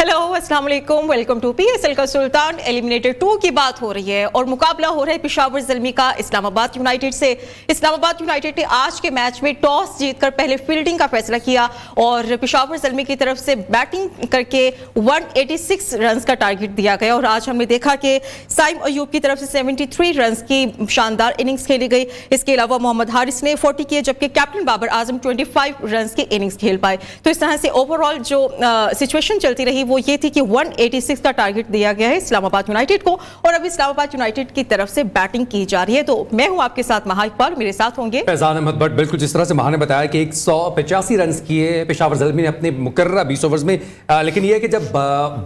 Hello अस्सलाम वालेकुम, welcome to PSL का सुल्तान। एलिमिनेटर 2 की बात हो रही है और मुकाबला हो रहा है पेशावर ज़ल्मी का इस्लामाबाद यूनाइटेड से। इस्लामाबाद यूनाइटेड ने आज के मैच में टॉस जीतकर पहले फील्डिंग का फैसला किया और पेशावर ज़ल्मी की तरफ से बैटिंग करके 186 रन का टारगेट दिया गया। और आज हमने देखा कि साइम अयूब की तरफ से 73 रन की शानदार इनिंग्स खेली गई। इसके अलावा मोहम्मद हारिस ने 40 किए, जबकि कैप्टन बाबर आजम 25 रन की इनिंग्स खेल पाए। तो इस तरह से ओवरऑल जो सिचुएशन चलती रही वो ये थी कि 186 का टारगेट दिया गया है इस्लामाबाद यूनाइटेड को और अब इस्लामाबाद यूनाइटेड की तरफ से बैटिंग की जा रही है। तो मैं हूं आपके साथ महा इकबाल, मेरे साथ होंगे फैजान अहमद भट्ट। बिल्कुल जिस तरह से महा ने बताया कि 185 रन किए पेशावर ज़ल्मी ने अपने मुकर्ररा 20 ओवर्स में, लेकिन यह कि जब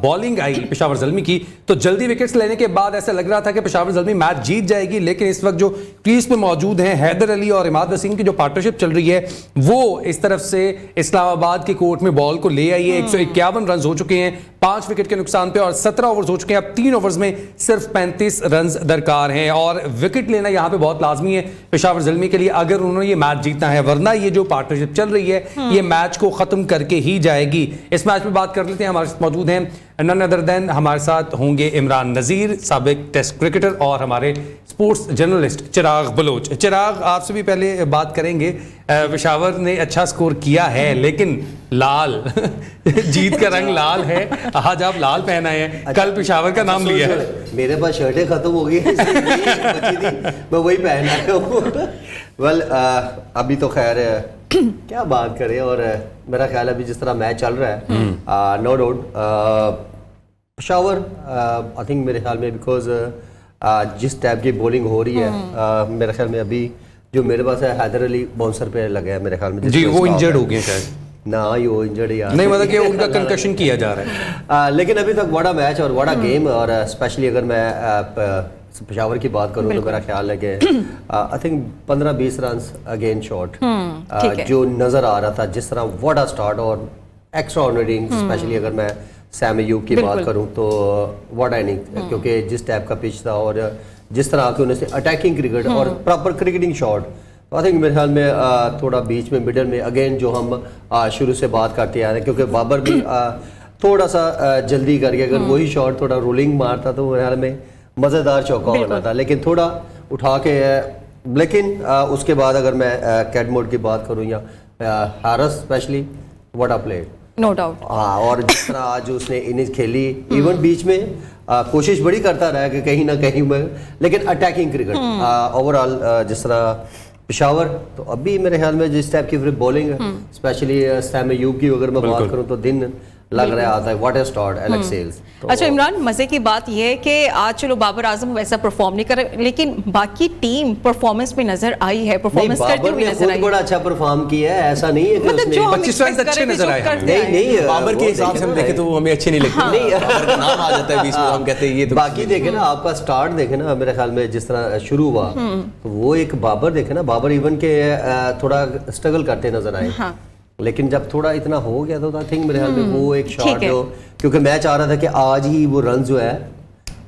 बॉलिंग आई पेशावर ज़ल्मी की तो जल्दी विकेट्स लेने के बाद ऐसा लग रहा था कि पेशावर ज़ल्मी मैच जीत जाएगी। लेकिन इस वक्त जो क्रीज पे मौजूद हैं हैदर अली और इमाद वसीम की जो पार्टनरशिप चल रही है वो इस तरफ से इस्लामाबाद के कोर्ट में बॉल को ले आई है। 151 रन हो चुके हैं 5 विकेट के नुकसान पे और 17 ओवर्स हो चुके हैं। अब 3 ओवर्स में सिर्फ 35 रन दरकार हैं और विकेट लेना यहां पे बहुत लाजमी है पेशावर ज़ल्मी के लिए अगर उन्होंने ये मैच जीतना है, वरना ये जो पार्टनरशिप चल रही है ये मैच को खत्म करके ही जाएगी। इस मैच में बात कर लेते हैं, हमारे साथ मौजूद हैं नन अदर देन हमारे साथ होंगे इमरान नज़ीर, साबिक टेस्ट क्रिकेटर, और हमारे स्पोर्ट्स जर्नलिस्ट चिराग बलोच। चिराग, आपसे भी पहले बात करेंगे। पेशावर ने अच्छा स्कोर किया है लेकिन लाल जीत का रंग लाल है, आज आप लाल पहना है, कल पेशावर का नाम लिया है। मेरे पास शर्टें खत्म हो गई मैं वही पहना है। वेल अभी तो खैर क्या बात करें, और मेरा ख्याल है अभी जिस तरह मैच चल रहा है no doubt Peshawar I think मेरे ख्याल में बिकॉज जिस टाइप की बॉलिंग हो रही है मेरे ख्याल में अभी जो मेरे पास है हैदर अली बाउंसर पे लगा है मेरे ख्याल में जी, वो इंजर्ड हो गए शायद ना, ये वो इंजर्ड यार नहीं, मतलब कि उनका कंकशन किया जा रहा है। लेकिन अभी तक बड़ा मैच और बड़ा गेम, और स्पेशली अगर मैं पेशावर की बात करूं तो मेरा ख्याल है कि I think 15-20 run again shot जो नजर आ रहा था, जिस तरह व्हाट अ स्टार्ट और एक्स्ट्रा ऑर्डिनरी, स्पेशली अगर मैं सैम अयूब की बात करूं तो व्हाट आई इनिंग, क्योंकि जिस टाइप का पिच था और जिस तरह के उन्हें अटैकिंग क्रिकेट और प्रॉपर क्रिकेटिंग शॉट, आई थिंक मेरे ख्याल में थोड़ा बीच में मिडल में अगेन जो हम शुरू से बात करते आ रहे हैं, क्योंकि बाबर भी थोड़ा सा जल्दी कर गया, अगर वही शॉट थोड़ा रोलिंग मारता तो मेरे ख्याल में मज़ेदार चौका होना था, लेकिन थोड़ा उठा के लेकिन उसके बाद अगर मैं कैडमोड की बात करूँ या Haris specially what a play, no doubt. हाँ, और जिस तरह आज उसने इनिंग्स खेली, इवन बीच में कोशिश बड़ी करता रहा कि कहीं ना कहीं में, लेकिन अटैकिंग क्रिकेट ओवरऑल जिस तरह पेशावर, तो अभी मेरे ख्याल में जिस टाइप की बॉलिंग है स्पेशली सैम अयूब की अगर मैं बात करूं तो दिन लग रहा आता है व्हाट अ स्टार्ट एलेक्स सेल्स। अच्छा इमरान, मजे की बात यह है कि आज चलो बाबर आजम वैसा परफॉर्म नहीं कर, लेकिन बाकी टीम परफॉर्मेंस में नजर आई है, परफॉर्मेंस करती हुई नजर आई। बड़ा अच्छा परफॉर्म किया है, ऐसा नहीं है कि मतलब उसने 25 रन अच्छे नजर आए। नहीं बाबर के हिसाब से हम देखें तो वो हमें अच्छे नहीं लगते, नहीं बाबर का नाम आ जाता है बीच में, हम कहते हैं ये तो। बाकी देखे ना, आपका स्टार्ट देखे ना, मेरे ख्याल में जिस तरह शुरू हुआ तो वो एक बाबर देखे ना, बाबर इवन के थोड़ा स्ट्रगल करते नजर आए, लेकिन जब थोड़ा इतना हो गया तो आई थिंक मेरे ख्याल में वो एक शॉट जो, क्योंकि मैच आ रहा था कि आज ही वो रन जो है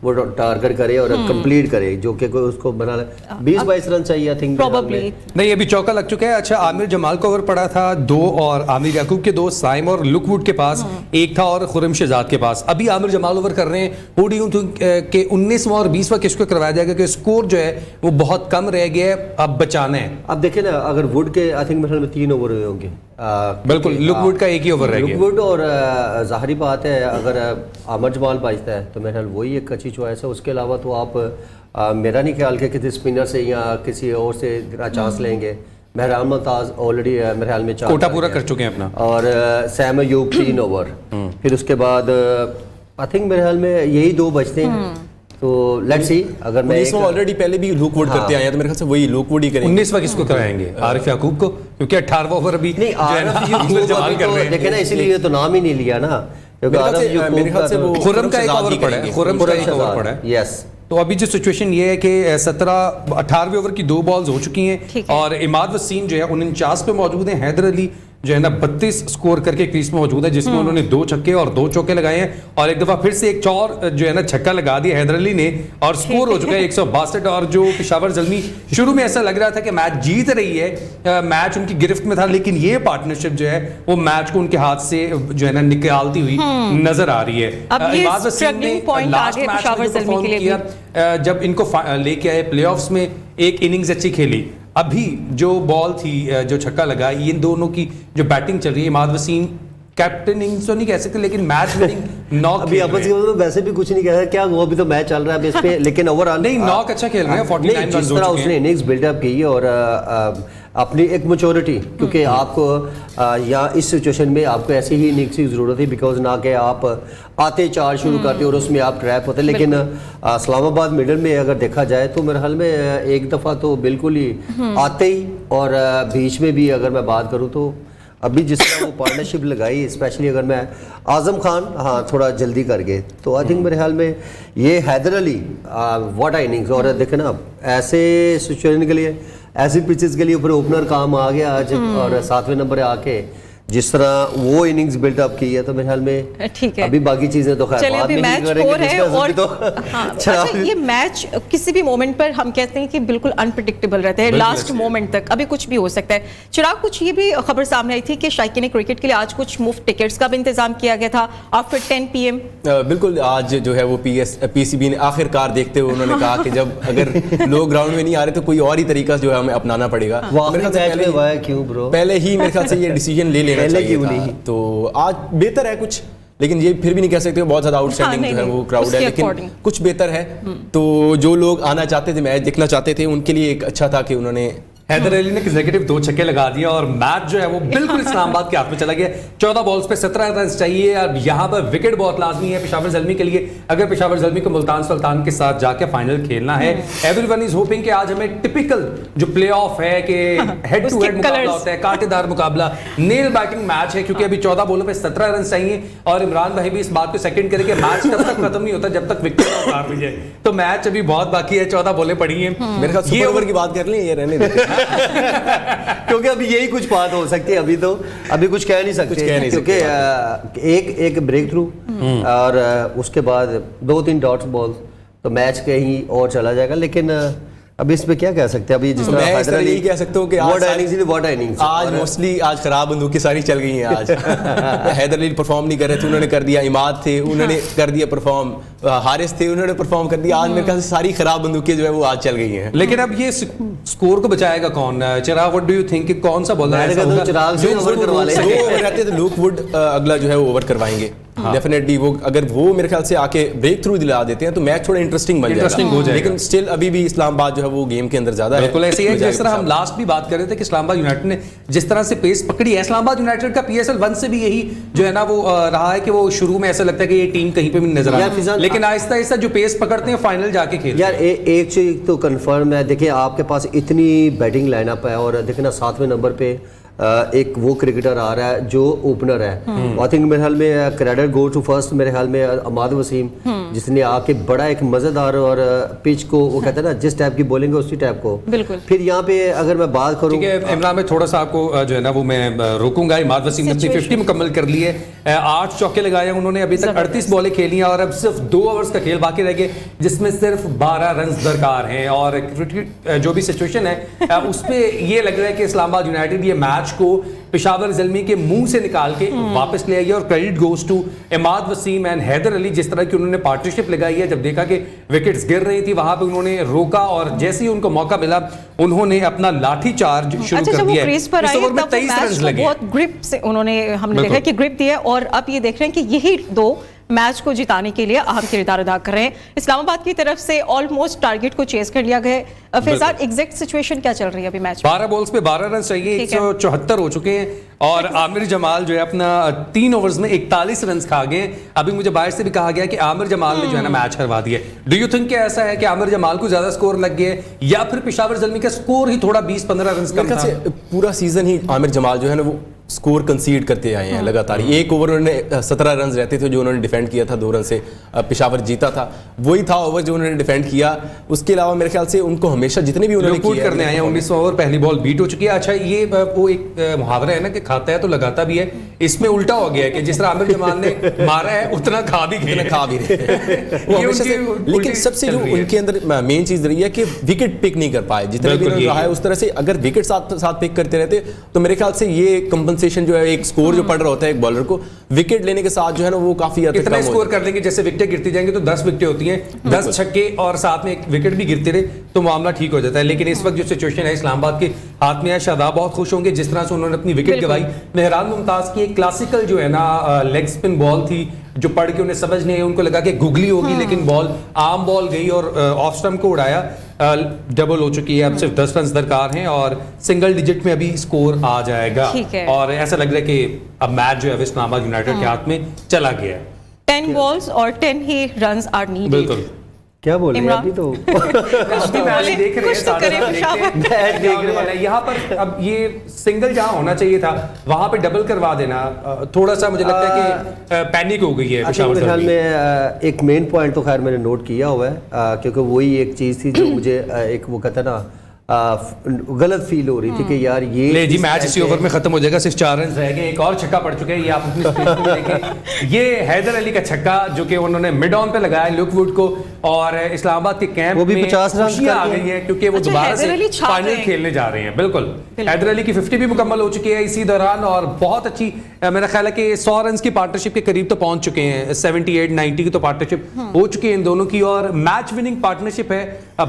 वो टारगेट करे और कंप्लीट करे, जो कि कोई उसको बना 20-22 रन चाहिए आई थिंक प्रोबेबली। नहीं, अभी चौका लग चुका है। अच्छा, आमिर जमाल को ओवर पड़ा था 2 और आमिर याकूब के 2, साइम और लुकवुड के पास 1 था और खुरम शहजाद के पास। अभी आमिर जमाल ओवर कर रहे हैं। हू डू यू थिंक कि 19वां और 20वां किसको करवाया जाएगा, कि स्कोर जो है वो बहुत कम रह गया है, अब बचाना है। अब देखे ना, अगर वुड के आई थिंक मेरे ख्याल में 3 ओवर हुए होंगे, बिल्कुल लुकवुड का 1 ही ओवर रह गया। लुकवुड और ज़ाहिरी बात है अगर आमिर जमाल बचता है तो मेरे ख्याल वही एक अच्छी चॉइस है। उसके अलावा तो आप मेरा नहीं ख्याल कि किसी स्पिनर से या किसी और से चांस लेंगे। महरान मुमताज ऑलरेडी मेरे ख्याल में 4 कोटा पूरा कर चुके हैं अपना, और सैम अयूब 3 ओवर, फिर उसके बाद आई थिंक मेरे ख्याल में यही 2 बचते हैं। तो लेट्स सी, अगर मैं ऑलरेडी पहले भी लुकवुड करते आए हैं तो मेरे ख्याल से वही लुकवुड ही करेंगे। 19वां किसको कराएंगे? आरिफ याकूब को, क्योंकि 18वां ओवर अभी नहीं आमिर जमाल कर रहे हैं, देखे ना, इसीलिए तो नाम ही नहीं लिया ना, क्योंकि मेरे ख्याल से वो खुरम का 1 ओवर पड़ा है, खुरम का 1 ओवर पड़ा है। यस, तो अभी जो सिचुएशन ये है कि 18वें ओवर की 2 बॉल्स हो चुकी हैं और इमाद वसीम जो है 49 पे मौजूद हैं, हैदर अली जो है ना 32 स्कोर करके क्रीज में मौजूद है, जिसमें उन्होंने 2 छक्के और 2 चौके लगाए हैं और एक दफा फिर से एक और जो है ना छक्का लगा दिया हैदर अली ने और स्कोर हो चुका है 162। और जो पेशावर ज़ल्मी शुरू में ऐसा लग रहा था कि मैच जीत रही है, मैच उनकी गिरफ्त में था, लेकिन ये पार्टनरशिप जो है वो मैच को उनके हाथ से जो है ना निकालती हुई नजर आ रही है। अब ये स्ट्रगलिंग पॉइंट आ गए पेशावर ज़ल्मी के लिए भी। जब इनको लेके आए प्लेऑफ्स में, एक इनिंग्स अच्छी खेली, अभी जो बॉल थी, जो छक्का लगा, इन दोनों की जो बैटिंग चल रही है, इमाद वसीम कैप्टन इनिंग्स तो नहीं कह सकते लेकिन मैच विनिंग नॉक अभी आपस में वैसे भी कुछ नहीं कह सकते क्या वो, अभी तो मैच चल रहा है इस पे, लेकिन ओवरऑल नहीं नॉक अच्छा खेल रहे हैं, 49 रन जिस तरह उसने इनिंग्स बिल्डअप की है और अपनी एक मैच्योरिटी, क्योंकि आपको यहाँ इस सिचुएशन में आपको ऐसी ही इनिंग्स की जरूरत है, बिकॉज ना कि आप आते 4 शुरू करते और उसमें आप ट्रैप होते, लेकिन इस्लामाबाद मिडल में अगर देखा जाए तो मेरे ख्याल में एक दफ़ा तो बिल्कुल ही आते ही, और बीच में भी अगर मैं बात करूँ तो अभी जिस तरह वो पार्टनरशिप लगाई, स्पेशली अगर मैं आजम खान हाँ थोड़ा जल्दी कर गए तो आई थिंक मेरे ख्याल में ये हैदर अली व्हाट इनिंग्स। और देखे ना ऐसे सिचुएशन के लिए, ऐसी पिचेस के लिए ऊपर ओपनर काम आ गया आज, और 7वें नंबर आके जिस तरह वो इनिंग्स बिल्डअप की है तो मेरे ख्याल में ठीक है। अभी बाकी चीजें तो खैर बाद में मैच करेंगे है और तो अच्छा, ये मैच किसी भी मोमेंट पर हम कहते हैं कि बिल्कुल अनप्रेडिक्टेबल रहते हैं, लास्ट मोमेंट तक अभी कुछ भी हो सकता है। चिराग, कुछ ये भी खबर सामने आई थी कि शायकीन क्रिकेट के लिए आज कुछ मुफ्त टिकट्स का भी इंतजाम किया गया था आफ्टर 10 PM। बिल्कुल, आज जो है वो PCB ने आखिरकार देखते हुए उन्होंने कहा कि जब अगर लोग ग्राउंड में नहीं आ रहे तो कोई और ही तरीका जो है हमें अपनाना पड़ेगा। क्यों ब्रो, पहले ही मेरे ख्याल से ये डिसीजन ले लेना चाहिए था, तो आज बेहतर है कुछ, लेकिन ये फिर भी नहीं कह सकते बहुत ज्यादा आउटस्टैंडिंग जो है वो क्राउड है, लेकिन कुछ बेहतर है। तो जो लोग आना चाहते थे, मैच देखना चाहते थे, उनके लिए एक अच्छा था कि उन्होंने हैदर अली ने नेगेटिव 2 छक्के लगा दिया और मैच जो है वो बिल्कुल इस्लामाबाद के हाथ में चला गया। 14 बॉल्स पे 17 रन चाहिए और यहाँ पर विकेट बहुत लाजमी है पेशावर ज़ल्मी के लिए, अगर पेशावर ज़ल्मी को मुल्तान सुल्तान के साथ जाके फाइनल खेलना है। एवरीवन इज होपिंग कि आज हमें टिपिकल जो प्लेऑफ है कि हेड टू हेड मुकाबला होता है, कांटेदार मुकाबला, नेल बैटिंग मैच है, क्योंकि अभी 14 बॉलों पे 17 रन चाहिए और इमरान भाई भी इस बात को सेकंड करे कि मैच तब तक खत्म नहीं होता जब तक विकेट ना उतार दी जाए, तो मैच अभी बहुत बाकी है, 14 बॉलें पड़ी हैं। मेरे ख्याल सुपर ओवर की बात कर लें, ये रहने देते क्योंकि अभी यही कुछ बात हो सकती है, अभी तो अभी कुछ कह नहीं सकते, क्योंकि एक ब्रेक थ्रू और उसके बाद 2-3 डॉट्स बॉल तो मैच कहीं और चला जाएगा। लेकिन अभी इसमें क्या कह सकते हैं, अभी जिस मैं इस तरह यही कह सकता हूँ कि आज मोस्टली आज खराब बंदूकें सारी चल गई हैं। आज हैदर अली परफॉर्म नहीं कर रहे थे, उन्होंने कर दिया, इमाद थे उन्होंने कर दिया परफॉर्म, हारिस थे उन्होंने परफॉर्म कर दिया। आज मेरे ख्याल से सारी खराब बंदूकें जो है वो आज चल गई हैं। लेकिन अब ये स्कोर को बचाएगा कौन? चिराग, व्हाट डू यू थिंक, कौन सा बॉलर ऐसा होगा जो ओवर करवा ले? रहते तो लुक वुड अगला जो है वो ओवर करवाएंगे डेफिनेटली। वो अगर वो मेरे ख्याल से आके ब्रेक थ्रू दिला देते हैं तो मैच थोड़ा इंटरेस्टिंग बन जाएगा, लेकिन स्टिल अभी भी इस्लामाबाद जो है वो गेम के अंदर ज्यादा है। बिल्कुल ऐसे ही है, जिस तरह हम लास्ट भी बात कर रहे थे कि इस्लामाबाद यूनाइटेड ने जिस तरह से पेस पकड़ी है, इस्लामाबाद यूनाइटेड का PSL 1 से भी यही जो है ना वो रहा है कि वो शुरू में ऐसा लगता है कि ये टीम कहीं पे भी नजर आ रही है, लेकिन आहिस्ता आहिस्ता जो पेस पकड़ते हैं फाइनल जाके खेलते हैं। यार एक चीज तो कंफर्म है, देखिए आपके पास इतनी बैटिंग लाइनअप है और देखिए ना 7वें नंबर पे एक वो क्रिकेटर आ रहा है जो ओपनर है, आई थिंक मेरे ख्याल में क्रेडिट गो टू फर्स्ट मेरे ख्याल में इमाद वसीम, जिसने आके बड़ा एक मजेदार और पिच को वो कहते हैं ना जिस टाइप की बॉलिंग है उसी टाइप को। बिल्कुल। फिर यहाँ पे अगर मैं बात करूँ, इमरान में थोड़ा सा आपको जो है ना वो मैं रोकूंगा। इमाद वसीम ने अपनी 50 मुकम्मल कर ली है, 8 चौके लगाए हैं उन्होंने, अभी तक 38 बॉलें खेली हैं और अब सिर्फ 2 ओवर्स का खेल बाकी रह गए जिसमें सिर्फ 12 रन दरकार हैं। और जो भी सिचुएशन है उस पर यह लग रहा है कि इस्लामाबाद यूनाइटेड ये मैच को पेशावर ज़ल्मी के मुंह से निकाल के वापस ले आई है और credit goes to Imad Wasim and Haider Ali. जिस तरह की उन्होंने पार्टनरशिप लगाई है, जब देखा कि विकेट्स गिर रही थी वहां पे उन्होंने रोका और जैसे ही उनको मौका मिला उन्होंने अपना लाठी चार्ज शुरू कर दिया। इस ओवर में 23 रन लगे, बहुत ग्रिप से उन्होंने, हमने देखा कि ग्रिप दिया और अब ये देख रहे हैं कि यही 2 मैच को जिताने के लिए अहम किरदार अदा कर रहे हैं। इस्लामाबाद की तरफ से ऑलमोस्ट टारगेट को चेस कर लिया गया। फैजान, एग्जैक्ट सिचुएशन क्या चल रही है अभी मैच में? 12 बॉल्स पे 12 रन चाहिए, 174 हो चुके हैं और आमिर जमाल जो है अपना 3 ओवर्स में 41 रन खा गए। अभी मुझे बाहर से भी कहा गया कि आमिर जमाल ने जो है ना मैच हरवा दिया। डू यू थिंक ऐसा है कि आमिर जमाल को ज्यादा स्कोर लग गया या फिर पेशावर ज़ल्मी का स्कोर ही थोड़ा 20-15 रन कम था? पूरा सीजन ही आमिर जमाल जो है ना वो स्कोर कंसीड करते आए हैं लगातार। एक ओवर उन्होंने 17 रन रहते थे जो उन्होंने डिफेंड किया था, 2 रन से पेशावर जीता था, वही था ओवर जो उन्होंने डिफेंड किया। उसके अलावा मेरे ख्याल से उनको हमेशा जितने भी उन्होंने करने आए हैं 19 ओवर पहली बॉल बीट हो चुकी है। अच्छा, ये वो एक मुहावरा है ना कि खाता है तो लगाता भी है। इसमें उल्टा हो गया है कि जिस तरह आमिर जमान ने मारा है उतना खा भी गए, खा भी रहे वो हमेशा से। लेकिन सबसे जो उनके अंदर मेन चीज रही है कि विकेट पिक नहीं कर पाए, जितने भी उन्होंने रहा है उस तरह से। अगर विकेट साथ पिक करते रहते तो मेरे ख्याल से ये कंपनसेशन जो है, एक स्कोर जो पड़ रहा होता है एक बॉलर को, विकेट लेने के साथ जो है ना वो काफी हद तक इतना स्कोर कर देंगे जैसे विकेट गिरती जाएंगे तो 10 विकेटें होती हैं, 10 छक्के और साथ में एक विकेट भी गिरते रहे तो मामला ठीक हो जाता है। लेकिन इस वक्त जो सिचुएशन है इस्लामाबाद के हाथ में है, शादाब बहुत खुश होंगे जिस तरह से उन्होंने अपनी विकेट गवाई। मेहरान मुमताज की एक क्लासिकल जो है ना लेग स्पिन बॉल थी जो पढ़ के उन्हें समझ नहीं है, उनको लगा कि गुगली होगी लेकिन बॉल आम बॉल गई और ऑफ स्टंप को उड़ाया। डबल हो चुकी है, अब सिर्फ 10 रन दरकार हैं और सिंगल डिजिट में अभी स्कोर आ जाएगा और ऐसा लग रहा है कि अब मैच जो है इस्लामाबाद यूनाइटेड के हाथ में चला गया है। 10 balls और 10 ही रन्स आर नीडेड। बिल्कुल, क्या बोल रहे हैं अभी तो देख रहे हैं यहाँ पर। अब ये सिंगल जहां होना चाहिए था वहां पे डबल करवा देना थोड़ा सा मुझे लगता है कि पैनिक हो गई है पेशावर मेरे ख्याल में। एक मेन पॉइंट तो खैर मैंने नोट किया हुआ है क्योंकि वही एक चीज़ थी जो मुझे एक वो कहता ना गलत फील हो रही थी कि यार ये ले जी मैच इसी ओवर में खत्म हो जाएगा, सिर्फ 4 रन रह गए, एक और छक्का पड़ चुके हैं। ये आप अपनी स्क्रीन पे देखें, ये हैदर अली का छक्का जो कि उन्होंने मिड ऑन पे लगाया लुकवुड को और इस्लामाबाद के कैंप वो भी में 50 रन खुशियां आ गई हैं क्योंकि वो दोबारा से फाइनल खेलने जा रहे हैं। बिल्कुल, हैदर अली की 50 भी मुकम्मल हो चुकी है इसी दौरान और बहुत अच्छी मेरा ख्याल है कि 100 रन की पार्टनरशिप के करीब तो पहुंच चुके हैं, 78-90 की तो पार्टनरशिप हो चुकी है इन दोनों की और मैच विनिंग पार्टनरशिप है।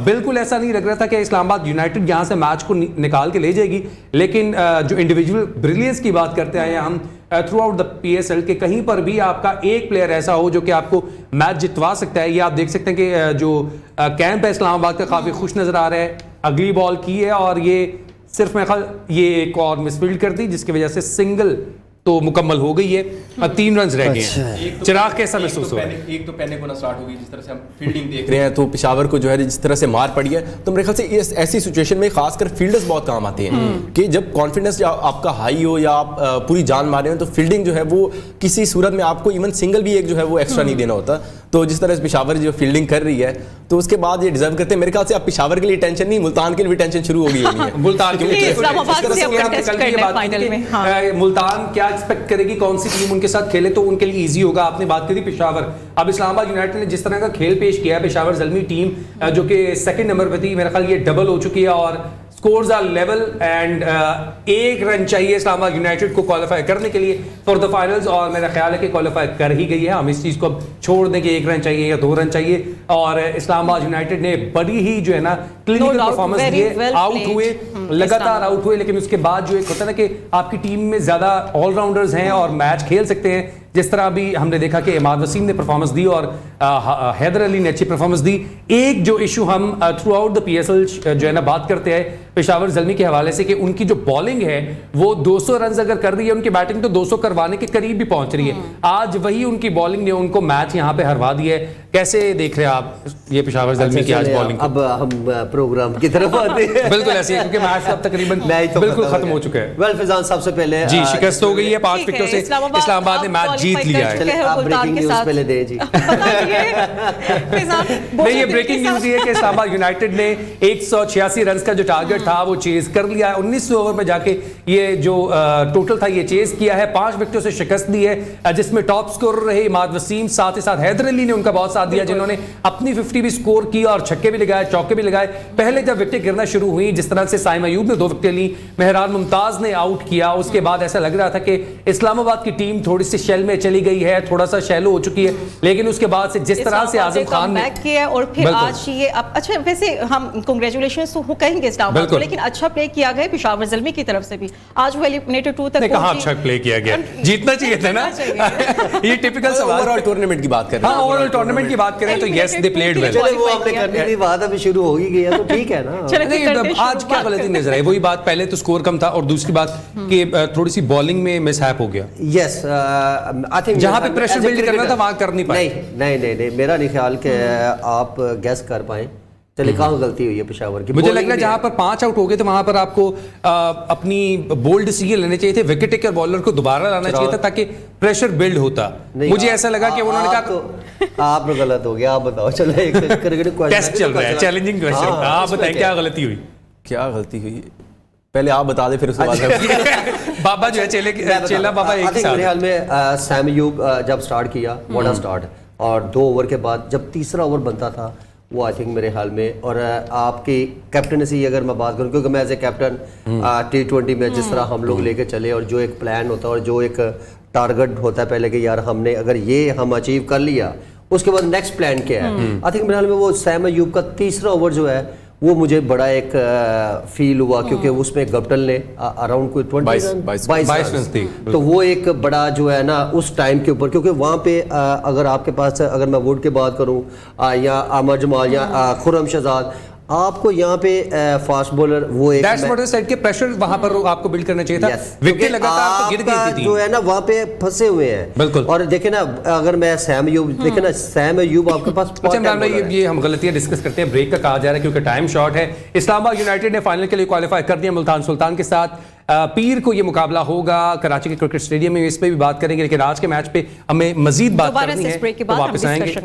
बिल्कुल ऐसा नहीं लग रहा था कि इस्लामाबाद यूनाइटेड यहाँ से मैच को निकाल के ले जाएगी, लेकिन जो इंडिविजुअल ब्रिलियंस की बात करते आए हम थ्रू आउट द PSL के कहीं पर भी आपका एक प्लेयर ऐसा हो जो कि आपको मैच जितवा सकता है। ये आप देख सकते हैं कि जो कैंप है इस्लामाबाद का काफी खुश नजर आ रहा है। अगली बॉल की है और ये सिर्फ मेरे ख्याल ये एक और मिसफील्ड कर दी जिसकी वजह से सिंगल तो मुकम्मल हो गई है और 3 रन रह गए हैं। चिराग कैसा महसूस हो रहा है? एक तो पैनिक होना स्टार्ट हो गई, जिस तरह से हम फील्डिंग देख रहे हैं तो पेशावर को जो है जिस तरह से मार पड़ी है तो मेरे ख्याल से इस ऐसी सिचुएशन में खासकर फील्डर्स बहुत काम आते हैं कि जब कॉन्फिडेंस आपका हाई हो या आप पूरी जान मारे हो तो फील्डिंग जो है वो किसी सूरत में आपको इवन सिंगल भी एक जो है वो एक्स्ट्रा नहीं देना होता। तो जिस तरह से पेशावर जो फील्डिंग कर रही है तो उसके बाद ये डिजर्व करते हैं। मेरे ख्याल से अब पेशावर के लिए टेंशन नहीं, मुल्तान के लिए भी टेंशन शुरू हो गई है। मुल्तान के लिए मुल्तान क्या एक्सपेक्ट करेगी, कौन सी टीम उनके साथ खेले तो उनके लिए इजी होगा। आपने बात करी पेशावर, अब इस्लामाबाद यूनाइटेड ने जिस तरह का खेल पेश किया है, पेशावर ज़ल्मी टीम जो कि सेकंड नंबर पर थी, मेरा ख्याल ये डबल हो चुकी है और scores are level and 1 run चाहिए इस्लामाबाद यूनाइटेड को क्वालिफाई करने के लिए फॉर द फाइनल्स और मेरा ख्याल है कि क्वालिफाई कर ही गई है। हम इस चीज़ को अब छोड़ दें कि 1 रन चाहिए या 2 रन चाहिए और इस्लामाबाद यूनाइटेड ने बड़ी ही जो है ना क्लिनिकल परफॉर्मेंस दिए, आउट हुए, लगातार आउट हुए, लेकिन उसके बाद जो एक होता है ना कि आपकी टीम में ज़्यादा ऑलराउंडर्स हैं और मैच खेल सकते हैं। जिस तरह अभी हमने देखा कि इमाद वसीम ने परफॉर्मेंस दी और हैदर अली ने अच्छी परफॉर्मेंस दी। एक जो इशू हम थ्रू आउट द PSL जो है ना बात करते हैं पेशावर ज़ल्मी के हवाले से कि उनकी जो बॉलिंग है वो 200 रन अगर कर रही है, उनकी बैटिंग तो 200 करवाने के करीब भी पहुंच रही है। आज वही उनकी बॉलिंग ने उनको मैच यहाँ पे हरवा दिया है। कैसे देख रहे हैं आप ये पेशावर ज़ल्मी की आज बॉलिंग? अब हम प्रोग्राम की तरफ आते हैं। बिल्कुल ऐसे क्योंकि मैच अब तकरीबन बिल्कुल खत्म हो चुका है। वेल फिजान, सबसे पहले जी शिकस्त हो गई है 5 विकेटों से, इस्लामाबाद ने मैच जीत लिया है। आप ब्रेकिंग न्यूज़ पहले दें जी। नहीं, ये ब्रेकिंग न्यूज़ ये है कि इस्लामाबाद यूनाइटेड ने 186 रन का जो टारगेट था वो चेज कर लिया है। 19वें ओवर में जाके ये जो टोटल था ये चेज किया है, 5 विकेटों से शिकस्त दी है जिसमें टॉप स्कोरर रहे इमाद वसीम, साथ ही साथ हैदर अली ने उनका बहुत साथ दिया जिन्होंने अपनी 50 भी स्कोर की और छक्के भी लगाए, चौके भी लगाए। पहले जब विकेट गिरना शुरू हुई, जिस तरह से साइम अयूब ने 2 विकेट ली, मेहरान मुमताज ने आउट किया, उसके बाद ऐसा लग रहा था कि इस्लामाबाद की टीम थोड़ी सी शेल में चली गई है, थोड़ा सा शैलो हो चुकी है। लेकिन उसके बाद से जिस तरह से आजम खान ने किया और फिर आज ये अच्छा, वैसे हम कांग्रेचुलेशंस तो कहेंगे इस्लामाबाद को, लेकिन अच्छा प्ले किया गया पेशावर ज़ल्मी की तरफ से भी। आज वो एलिमिनेटर 2 तक कहां अच्छा प्ले किया गया, जीतना चाहिए था ना। ये टिपिकल सवाल। ओवरऑल टूर्नामेंट की बात कर रहे हैं। हां, ओवरऑल टूर्नामेंट की बात करें तो यस दे प्लेड वेल। चलो वो आपने करनी थी, बात अभी शुरू हो ही गई है तो ठीक है ना। आज क्या गलती नजर आई? वही बात, पहले तो स्कोर कम था और दूसरी बात कि थोड़ी सी बॉलिंग में मिसहैप हो गया। यस, आई थिंक जहां पे प्रेशर बिल्ड करना था वहां कर नहीं पाए। नहीं, मेरा नहीं ख्याल कि आप गैस कर पाए। चलिए, कहाँ गलती हुई है पेशावर की? मुझे लग रहा है जहां पर 5 आउट हो गए थे वहां पर आपको अपनी बोल्ड डिसीजन लेने चाहिए थे, विकेट टेकर बॉलर को दोबारा लाना चाहिए था ताकि प्रेशर बिल्ड होता। मुझे ऐसा लगा कि उन्होंने कहा तो आप गलत हो गया। आप बताओ, चलो एक टेस्ट चल रहा है, चैलेंजिंग क्वेश्चन। आप बताएं क्या गलती हुई? क्या गलती हुई? पहले आप बता दे फिर उसके बाद बाबा जो है चेला बाबा एक मेरे ख्याल में सैम अयूब जब स्टार्ट किया व्हाट अ स्टार्ट, और 2 ओवर के बाद जब तीसरा ओवर बनता था वो आई थिंक मेरे ख्याल में, और आपकी कैप्टनसी अगर मैं बात करूं, क्योंकि मैं एज ए कैप्टन T20 में जिस तरह हम लोग लेके चले और जो एक प्लान होता है और जो एक टारगेट होता है पहले कि यार हमने अगर ये हम अचीव कर लिया उसके बाद नेक्स्ट प्लान क्या है, आई थिंक मेरे ख्याल में वो सैम अयूब का तीसरा ओवर जो है वो मुझे बड़ा एक फील हुआ, क्योंकि उसमें गप्टल ने अराउंड कोई 22 रन थी, तो वो एक बड़ा जो है ना उस टाइम के ऊपर, क्योंकि वहाँ पे अगर आपके पास अगर मैं वुड की बात करूँ या आमर जमाल या खुर्रम शहजाद, आपको यहाँ पे फास्ट बॉलर वो एक साइड के प्रेशर वहां पर आपको बिल्ड करना चाहिए था। विकेट लगातार तो गिर गई थी जो है ना वहाँ पे फंसे हुए हैं। बिल्कुल। और देखे ना अगर मैं सैम अयूब देखे ना, सैम अयूब आपके पास अच्छा इमरान भाई, ये हम गलतियां डिस्कस करते हैं, ब्रेक का कहा जा रहा है क्योंकि टाइम शॉर्ट है। इस्लामाबाद यूनाइटेड ने फाइनल के लिए क्वालिफाई कर दिया मुल्तान सुल्तान के साथ। पीर को ये मुकाबला होगा कराची के क्रिकेट स्टेडियम में, इस पे भी बात करेंगे, लेकिन आज के मैच पे हमें मजीद बात करनी है, तो वापस आएंगे।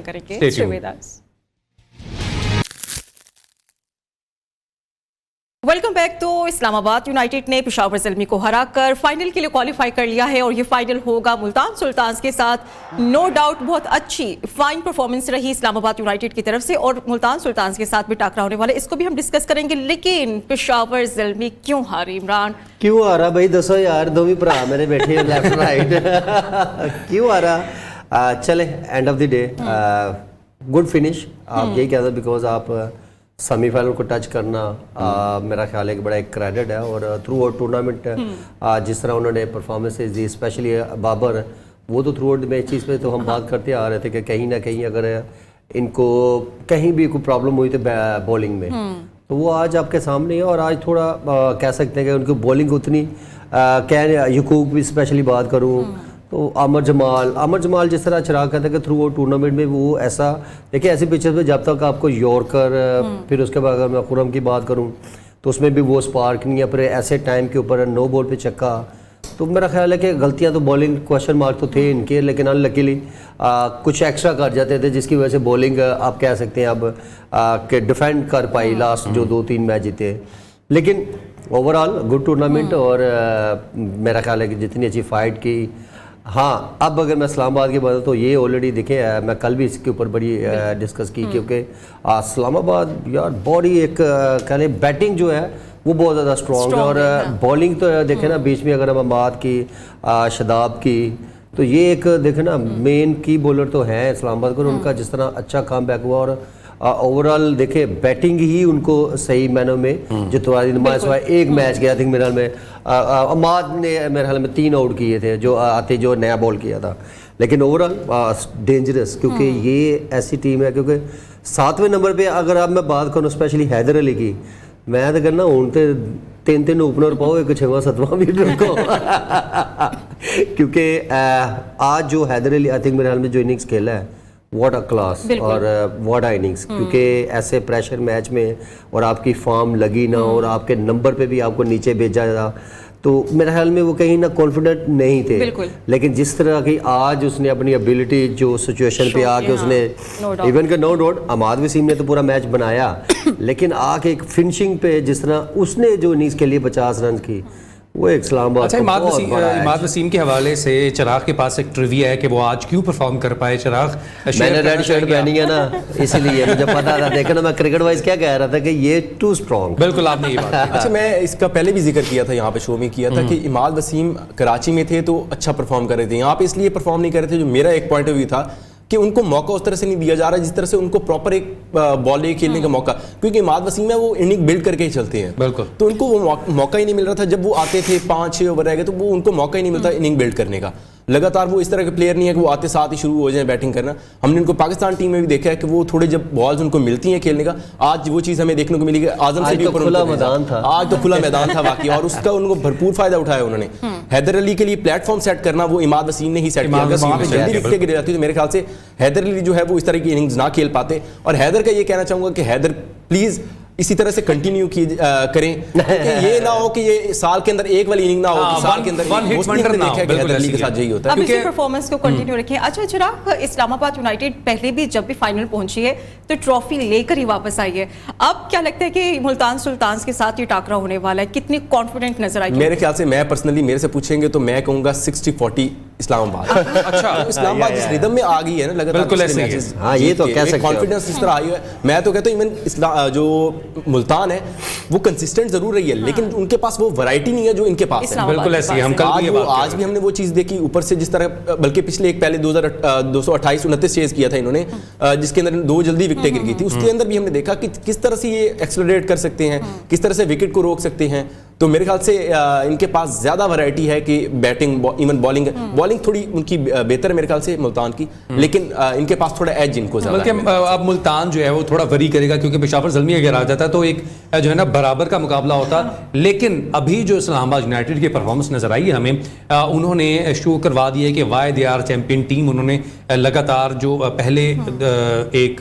Welcome back. तो इस्लामाबाद यूनाइटेड ने पेशावर ज़ल्मी को हराकर फाइनल के लिए क्वालिफाई कर लिया है और ये फाइनल होगा मुल्तान सुल्तान्स के साथ। नो डाउट बहुत अच्छी फाइन परफॉर्मेंस रही इस्लामाबाद यूनाइटेड की तरफ से और मुल्तान सुल्तान्स के साथ भी टाकरा होने वाला है, इसको भी हम डिस्कस करेंगे। लेकिन पेशावर ज़ल्मी क्यों हारी इमरान? क्यों हारा भाई दसो यार, दो भी भरा मेरे बैठे लेफ्ट राइट क्यों हारा? चले and of the day good finish आप यही कहते, बिकॉज आप सेमीफाइनल को टच करना मेरा ख्याल है कि बड़ा एक क्रेडिट है। और थ्रू आउट टूर्नामेंट जिस तरह उन्होंने परफॉर्मेंसेज दी, स्पेशली बाबर, वो तो थ्रू आउट मैच चीज़ पे तो हम बात करते आ रहे थे कि कहीं ना कहीं अगर इनको कहीं भी कोई प्रॉब्लम हुई तो बॉलिंग में, तो वो आज आपके सामने है। और आज थोड़ा कह सकते हैं कि उनकी बॉलिंग उतनी यकूब भी स्पेशली बात करूँ तो आमर जमाल जिस तरह चिराग कहते हैं कि थ्रू आउट टूर्नामेंट में वो ऐसा, देखिए ऐसे पिचेस पे जब तक आपको यॉर्कर, फिर उसके बाद अगर मैं खुर्रम की बात करूं तो उसमें भी वो स्पार्क नहीं है, पर ऐसे टाइम के ऊपर नो बॉल पे छक्का, तो मेरा ख्याल है कि गलतियां तो बॉलिंग क्वेश्चन मार्क तो थे इनके, लेकिन अनलकीली कुछ एक्स्ट्रा कर जाते थे जिसकी वजह से बॉलिंग आप कह सकते हैं अब कि डिफेंड कर पाई लास्ट जो 2-3 मैच जीते। लेकिन ओवरऑल गुड टूर्नामेंट और मेरा ख्याल है कि जितनी अच्छी फाइट की। हाँ, अब अगर मैं इस्लामाबाद की बात तो ये ऑलरेडी देखे मैं कल भी इसके ऊपर बड़ी डिस्कस की, क्योंकि इस्लामाबाद यार बॉडी एक कह लें बैटिंग जो है वो बहुत ज़्यादा स्ट्रॉन्ग है, और बॉलिंग तो देखे ना बीच में अगर हम बात की शदाब की, तो ये एक देखे ना मेन की बॉलर तो है इस्लामाबाद को, उनका जिस तरह अच्छा कम बैक हुआ और ओवरऑल देखे बैटिंग ही उनको सही मैनों में जितवा दी। सिवाय एक मैच गया, थिंक मेरे ख्याल में अमाद ने मेरे ख्याल में 3 आउट किए थे जो नया बॉल किया था, लेकिन ओवरऑल डेंजरस, क्योंकि ये ऐसी टीम है, क्योंकि 7वें नंबर पे अगर आप मैं बात करूँ स्पेशली हैदर अली की, मैं तो कहना हूँ तो 3 ओपनर पाओ, एक 6वां 7वां भी रखो क्योंकि आज जो हैदर अली आई थिंक मेरे ख्याल में जो इनिंग्स खेला है व्हाट अ क्लास और व्हाट अ इनिंग्स, क्योंकि ऐसे प्रेशर मैच में और आपकी फॉर्म लगी ना और आपके नंबर पे भी आपको नीचे भेजा था, तो मेरे ख्याल में वो कहीं ना कॉन्फिडेंट नहीं थे। लेकिन जिस तरह की आज उसने अपनी एबिलिटी जो सिचुएशन पे आके उसने इवन के नो डाउट अमाद वसीम ने तो पूरा मैच बनाया लेकिन आके एक फिनिशिंग पे जिस तरह उसने जो इनिंग्स के लिए 50 रन की, वो एक इस्लामाबाद। अच्छा, इमाद वसीम के हवाले से चिराग के पास एक ट्रिविया है कि वो आज क्यों परफॉर्म कर पाए। चिराग, मैंने रेड शर्ट पहनी है ना इसलिए मुझे पता था, देखो ना मैं क्रिकेट वाइज क्या कह रहा था कि ये टू स्ट्रॉन्ग। बिल्कुल आपने ये बात अच्छा, मैं इसका पहले भी जिक्र किया था, यहाँ पे शो में किया था कि इमाद वसीम कराची में थे तो अच्छा परफॉर्म कर रहे थे, यहाँ पे इसलिए परफॉर्म नहीं कर रहे थे, जो मेरा एक पॉइंट ऑफ व्यू था कि उनको मौका उस तरह से नहीं दिया जा रहा जिस तरह से उनको प्रॉपर एक बॉल खेलने का मौका, क्योंकि इमाद वसीम है वो इनिंग बिल्ड करके ही चलते हैं, बिल्कुल, तो उनको वो मौका ही नहीं मिल रहा था। जब वो आते थे 5-6 ओवर रह गए तो वो उनको मौका ही नहीं मिलता इनिंग बिल्ड करने का। लगातार वो इस तरह के प्लेयर नहीं है कि वो आते साथ ही शुरू हो जाए बैटिंग करना। हमने उनको पाकिस्तान टीम में भी देखा है कि वो थोड़े जब बॉल्स उनको मिलती हैं खेलने का, आज वो चीज़ हमें देखने को मिली कि आजम से भी ऊपर खुला मैदान था, आज तो खुला मैदान था बाकी, और उसका उनको भरपूर फायदा उठाया उन्होंने। हैदर अली के लिए प्लेटफॉर्म सेट करना वो इमाद वसीम ने ही सेट किया, अगर वहाँ पे जल्दी विकेट गिर जाती तो मेरे ख्याल से हैदर अली जो है वो इस तरह की इनिंग्स ना खेल पाते। और हैदर का ये कहना चाहूँगा कि हैदर प्लीज़ इसी तरह से कंटिन्यू करें, क्योंकि ये ना हो कि ये साल के अंदर एक वाली इनिंग ना हो कि साल के अंदर one hit mostly wonder हमने ना हो, देखा है कि बिल्कुल हैदर अली ऐसी के साथ यही होता है। अब इसी परफॉर्मेंस को कंटिन्यू रखें। अच्छा चिराग, इस्लामाबाद यूनाइटेड पहले भी जब भी फाइनल पहुंची है तो ट्रॉफी लेकर ही वापस आई है, अब क्या लगता है कि मुल्तान सुल्तान के साथ ये टाकरा होने वाला है, कितनी कॉन्फिडेंट नजर आएगी? मेरे ख्याल से, मैं पर्सनली मेरे से पूछेंगे तो मैं कहूंगा 60-40 इस्लामाबाद। अच्छा, इस्लामाबाद जिस रिदम में आ गई है ना लगातार बिल्कुल पिछले ऐसे ही मैचेस, हाँ, ये तो कह सकते हो। कॉन्फिडेंस इस तरह आई है। मैं तो कहता हूं इवन जो मुल्तान है वो कंसिस्टेंट जरूर रही है, लेकिन उनके पास वो वैरायटी नहीं है जो इनके पास है। इस्लामाबाद बिल्कुल ऐसे ही, हम कल भी ये बात आज भी हमने वो चीज देखी ऊपर से, जिस तरह बल्कि पिछले एक पहले 228-29 चेज किया था इन्होंने, जिसके अंदर 2 जल्दी विकेटें गिर गई थी, उसके अंदर भी हमने देखा कि किस तरह से ये एक्सेलरेट कर सकते हैं, किस तरह से विकेट को रोक सकते हैं। तो मेरे ख्याल से इनके पास ज्यादा वैरायटी है कि बैटिंग इवन बॉलिंग थोड़ी उनकी बेहतर है मेरे ख्याल से मुल्तान की, लेकिन इनके पास थोड़ा एज इनको ज्यादा बल्कि है। अब मुल्तान जो है वो थोड़ा वरी करेगा, क्योंकि पेशावर ज़ल्मी अगर आ जाता तो एक जो है ना बराबर का मुकाबला होता। लेकिन अभी जो इस्लामाबाद यूनाइटेड की परफॉर्मेंस नजर आई है हमें, उन्होंने शो करवा दिया कि why they are champion team. उन्होंने लगातार जो पहले एक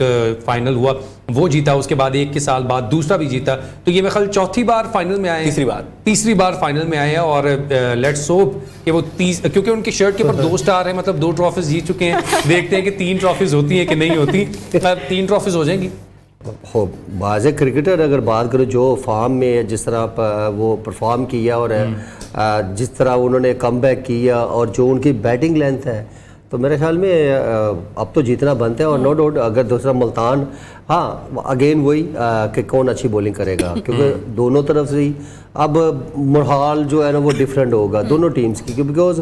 फाइनल हुआ वो जीता, उसके बाद 1 के साल बाद दूसरा भी जीता, तो ये मेरे ख्याल चौथी बार फाइनल में आए हैं, तीसरी बार फाइनल में आए हैं। और लेट्स होप कि वो क्योंकि उनकी शर्ट के ऊपर 2 स्टार है, मतलब 2 ट्रॉफीज जीत चुके हैं। देखते हैं कि 3 ट्रॉफीज होती हैं कि नहीं होती। 3 ट्रॉफीज हो जाएंगी। हो बाज़ क्रिकेटर अगर बात करो जो फॉर्म में जिस तरह वो परफॉर्म किया और जिस तरह उन्होंने कमबैक किया और जो उनकी बैटिंग लेंथ है, तो मेरे ख्याल में अब तो जीतना बनता है। और नो डाउट अगर दूसरा मुल्तान, हाँ अगेन वही कि कौन अच्छी बॉलिंग करेगा, क्योंकि दोनों तरफ से ही अब मुहाल जो है ना वो डिफरेंट होगा दोनों टीम्स की, बिकॉज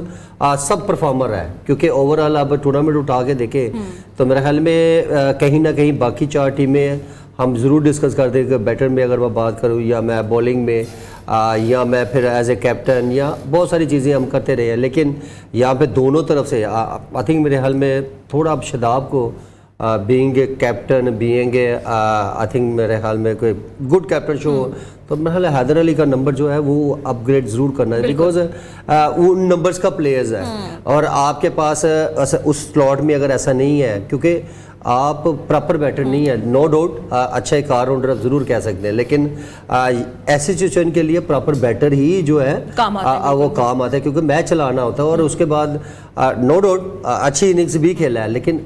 सब परफॉर्मर है। क्योंकि ओवरऑल अब टूर्नामेंट उठा के देखें तो मेरे ख्याल में कहीं ना कहीं बाकी 4 टीमें हम ज़रूर डिस्कस करते हैं कि बैटर में अगर मैं बात करूँ या मैं बॉलिंग में या मैं फिर एज ए कैप्टन या बहुत सारी चीज़ें हम करते रहे हैं, लेकिन यहाँ पे दोनों तरफ से आई थिंक मेरे ख्याल में थोड़ा अब शदाब को being a captain being a I think मेरे ख्याल में कोई गुड कैप्टन शो, तो मेरे ख्याल हैदर अली का नंबर जो है वो अपग्रेड ज़रूर करना है, बिकॉज उन नंबर्स का प्लेयर्स है। और आपके पास उस स्लॉट में अगर ऐसा नहीं है, क्योंकि आप प्रॉपर बैटर नहीं है, नो डाउट अच्छा एक ऑलराउंडर आप जरूर कह सकते हैं, लेकिन ऐसी सिचुएशन के लिए प्रॉपर बैटर ही जो है वो काम आता है, क्योंकि मैच चलाना होता है। और उसके बाद नो डाउट अच्छी इनिंग्स भी खेला है, लेकिन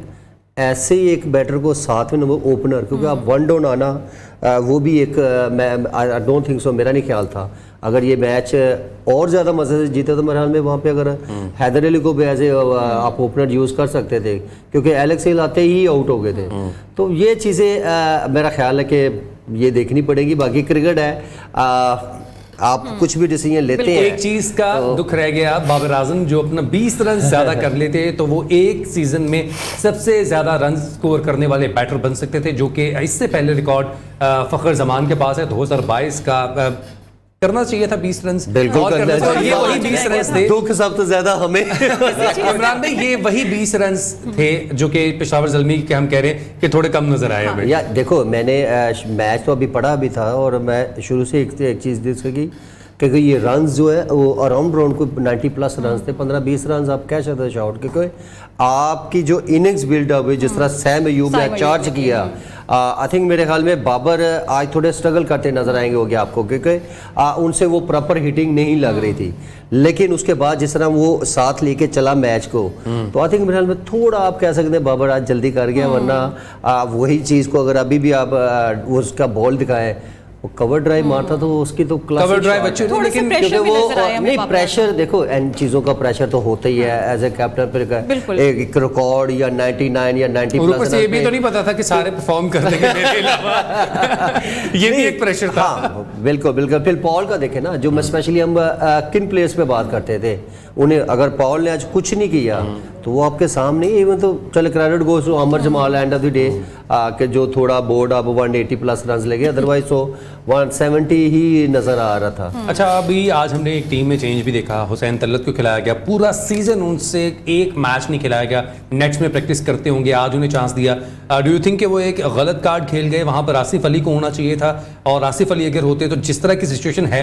ऐसे ही एक बैटर को 7वें नंबर ओपनर, क्योंकि आप 1 डाउन आना वो भी एक मैं आई डोंट थिंक सो, मेरा नहीं ख्याल था अगर ये मैच और ज़्यादा मज़े से जीते तो मेरे ख्याल में वहाँ पे अगर हैदर अली को भी एज ए आप ओपनर यूज़ कर सकते थे, क्योंकि एलेक्स हिल आते ही आउट हो गए थे। तो ये चीज़ें मेरा ख्याल है कि ये देखनी पड़ेगी। बाकी क्रिकेट है, आप कुछ भी डिसीजन लेते हैं। एक चीज का दुख रह गया, बाबर आजम जो अपना 20 रन ज्यादा कर लेते तो वो एक सीजन में सबसे ज्यादा रन स्कोर करने वाले बैटर बन सकते थे, जो कि इससे पहले रिकॉर्ड फखर जमान के पास है 2022 का। करना चाहिए था 20 रन, बिल्कुल करना चाहिए। ये वही 20 रन थे, दुख सबसे ज्यादा हमें इमरान भाई, ये वही 20 रन थे जो कि पेशावर ज़ल्मी के हम कह रहे हैं कि थोड़े कम नजर आए हमें। या देखो मैंने मैच तो अभी पढ़ा भी था और मैं शुरू से एक चीज़ देख सकी, क्योंकि ये रन्स जो है वो अराउंड को 90+ रन थे, 15-20 रन आप कह सकते हो आउट, क्योंकि आपकी जो इनिंग्स बिल्डअप हुई, जिस तरह सैम अयूब ने चार्ज किया, आई थिंक मेरे ख्याल में बाबर आज थोड़े स्ट्रगल करते नजर आएंगे होंगे आपको, क्योंकि उनसे वो प्रॉपर हिटिंग नहीं लग रही थी। लेकिन उसके बाद जिस तरह वो साथ लेके चला मैच को, तो आई थिंक मेरे ख्याल में थोड़ा आप कह सकते हैं बाबर आज जल्दी कर गया, वरना वही चीज़ को अगर अभी भी आप उसका बॉल दिखाएं, वो कवर ड्राइव मारता तो उसकी तो कवर ड्राइव अच्छी होती, लेकिन क्योंकि वो नहीं प्रेशर, देखो इन चीज़ों का प्रेशर तो होता ही है एज ए कैप्टन पर, एक रिकॉर्ड या 99 या 90+। ये भी तो नहीं पता था कि सारे परफॉर्म कर देंगे मेरे अलावा, ये भी एक प्रेशर था। हाँ बिल्कुल बिल्कुल। फिर पॉल का देखे ना, जो मैं स्पेशली हम किन प्लेयर्स पे बात करते थे, उन्हें अगर पॉल ने आज कुछ नहीं किया तो वो आपके सामने ही, इवन तो चले credit goes to Aamer Jamal end of the day कि जो थोड़ा बोर्ड अब 180+ रन लगे, अदरवाइज तो 170 ही नजर आ रहा था। अच्छा, अभी आज हमने एक टीम में चेंज भी देखा, हुसैन तलत को खिलाया गया, पूरा सीजन उनसे एक मैच नहीं खिलाया गया, नेट्स में प्रैक्टिस करते होंगे, आज उन्हें चांस दिया। डू यू थिंक कि वो एक गलत कार्ड खेल गए? वहां पर आसिफ अली को होना चाहिए था, और आसिफ अली अगर होते तो जिस तरह की सिचुएशन है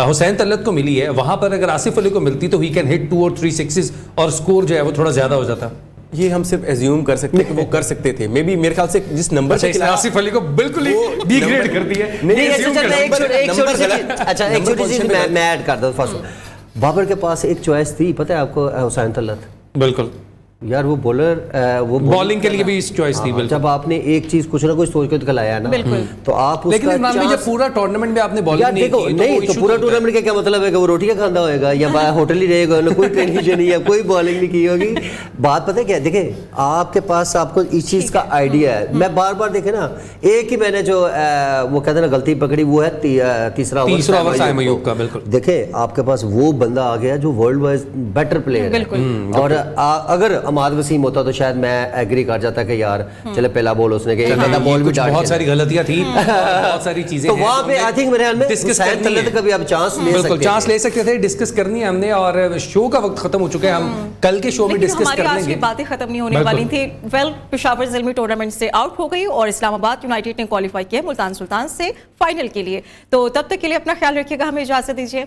हुसैन तलत को मिली है, वहां पर अगर आसिफ अली को मिलती तो ही कैन हिट 2 और 3 सिक्सेस और स्कोर जो है वो थोड़ा ज्यादा हो जाता। ये हम सिर्फ एज्यूम कर सकते हैं कि वो कर सकते थे, मे बी मेरे ख्याल से जिस नंबर अच्छा, से इसने आसिफ अली को बिल्कुल ही वो डिग्रेड नंबर- कर दिया है। नहीं, ये अच्छा, assume अच्छा, कर मैं एक सकते छोटी- एक नंबर छोटी सी गलत- चीज- अच्छा, एक नंबर छोटी सी पोजीशन चीज पे मैं ऐड कर दूं फर्स्ट। बाबर के पास एक चॉइस थी, पता है आपको, हुसैन तलत। हैं। बिल्कुल यार वो बॉलर वो बॉलिंग के लिए भी चॉइस थी, बिल्कुल। जब आपने एक चीज कुछ ना कुछ सोच के तो लाया ना, बिल्कुल। तो आप लेकिन उसका इमरान भाई जब chance- पूरा टूर्नामेंट में आपने यार बॉलिंग नहीं देखो, की नहीं वो तो issue पूरा होता है। टूर्नामेंट का क्या मतलब है कि वो रोटियां खांदा होएगा या होटल ही रहेगा ना, कोई ट्रेनिंग नहीं है, कोई बॉलिंग नहीं की होगी। बात पता है क्या, देखे आपके पास आपको इस चीज का आइडिया है। मैं बार बार देखे ना, एक ही मैंने जो वो कहते हैं ना गलती पकड़ी, वो है तीसरा ओवर साइम अयूब का, बिल्कुल। देखे आपके पास वो बंदा आ गया जो वर्ल्ड वाइज बेटर प्लेयर है। और अगर अमाद वसीम होता तो शायद मैं एग्री कर जाता कि यार चले पहला बॉल उसने कि हाँ, पहला ये बॉल भी कुछ डाल बहुत के सारी गलतियां थी, बहुत सारी चीजें तो हैं वहां जो पे हमें आई थिंक मेरे ख्याल में डिस्कस हुसैन करनी है। तलत का भी आप चांस ले बिल्कुल सकते चांस थे। ले सकते थे, डिस्कस करनी है हमने, और शो का वक्त खत्म हो चुका है, हम कल के शो में लेकिन डिस्कस हमारी कर आज की लेंगे। बातें खत्म नहीं होने वाली थी। वेल, पेशावर ज़ल्मी टूर्नामेंट से आउट हो गई और इस्लामाबाद यूनाइटेड ने क्वालिफाई किया मुल्तान सुल्तान से फाइनल के लिए। तो तब तक के लिए अपना ख्याल रखिएगा, हमें इजाजत दीजिए।